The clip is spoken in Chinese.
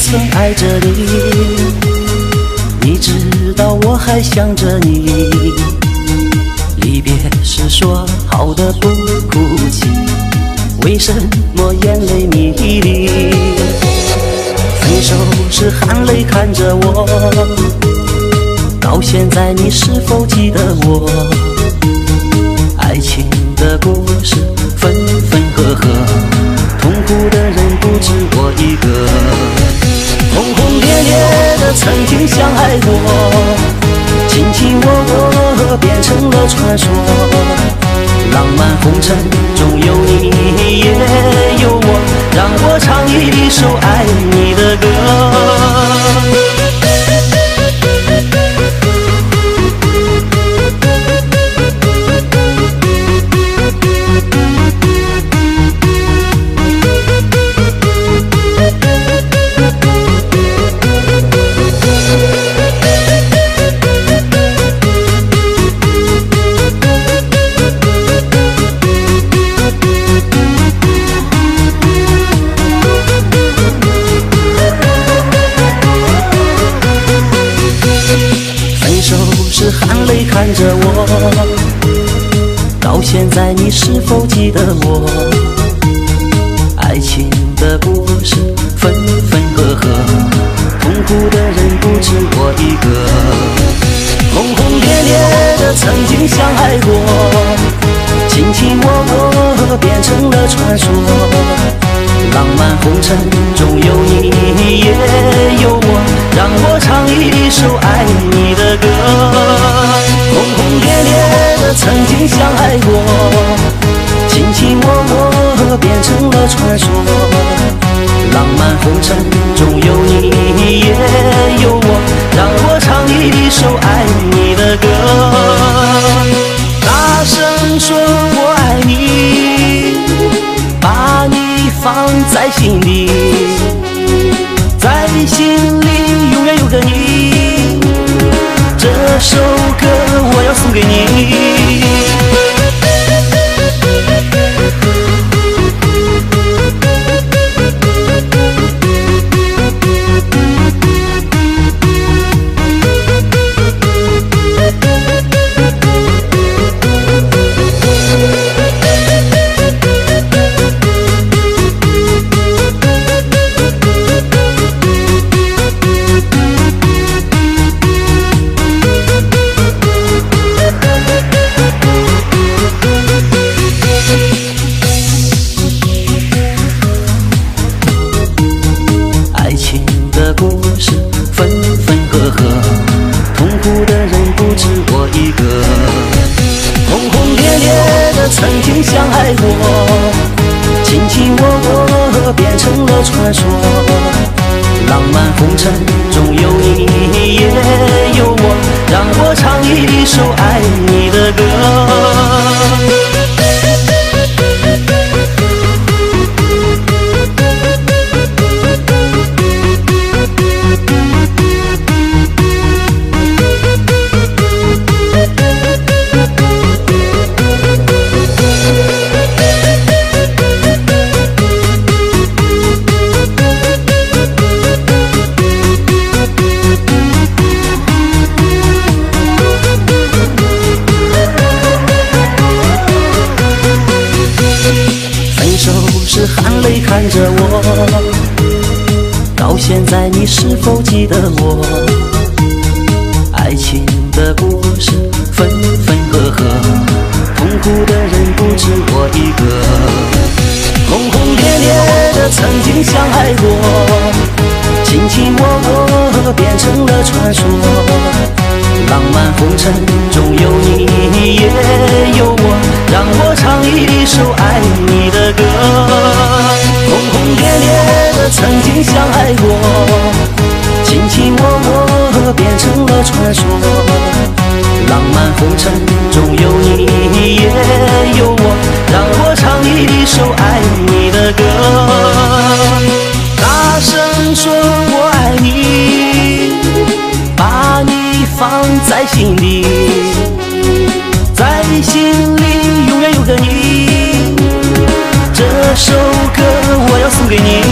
曾爱着你，你知道我还想着你。离别时说好的不哭泣，为什么眼泪迷离？分手时含泪看着我，到现在你是否记得我？爱情的故事分分合合，痛苦的人不止我一个。轰轰烈烈的曾经相爱过，卿卿我我变成了传说。浪漫红尘中有你也有我，让我唱一首爱你的歌。含泪看着我，到现在你是否记得我？爱情的故事分分合合，痛苦的人不止我一个。轰轰烈烈的曾经相爱过，卿卿我我变成了传说。浪漫红尘中有你也有我，让我唱一首爱你的歌。轰轰烈烈的曾经相爱过，卿卿我我变成了传说。浪漫红尘中有你也有我，让我唱一首爱你的歌。大声说我爱你，把你放在心里，在心里永远有个你。这首歌我要送给你。曾经相爱过，卿卿我我变成了传说。浪漫红尘中有你也有我，让我唱一首爱你的歌。含泪看着我，到现在你是否记得我？爱情的故事分分合合，痛苦的人不止我一个。轰轰烈烈的曾经相爱过，卿卿我我变成了传说。浪漫红尘中有你也有我，让我唱一首爱你的歌。轰轰烈烈的曾经相爱过，卿卿我我变成了传说。浪漫红尘中有你也有我，让我唱一首爱你的歌。大声说我爱你，把你放在心里，在心里永远有个你。这首歌我要送给你。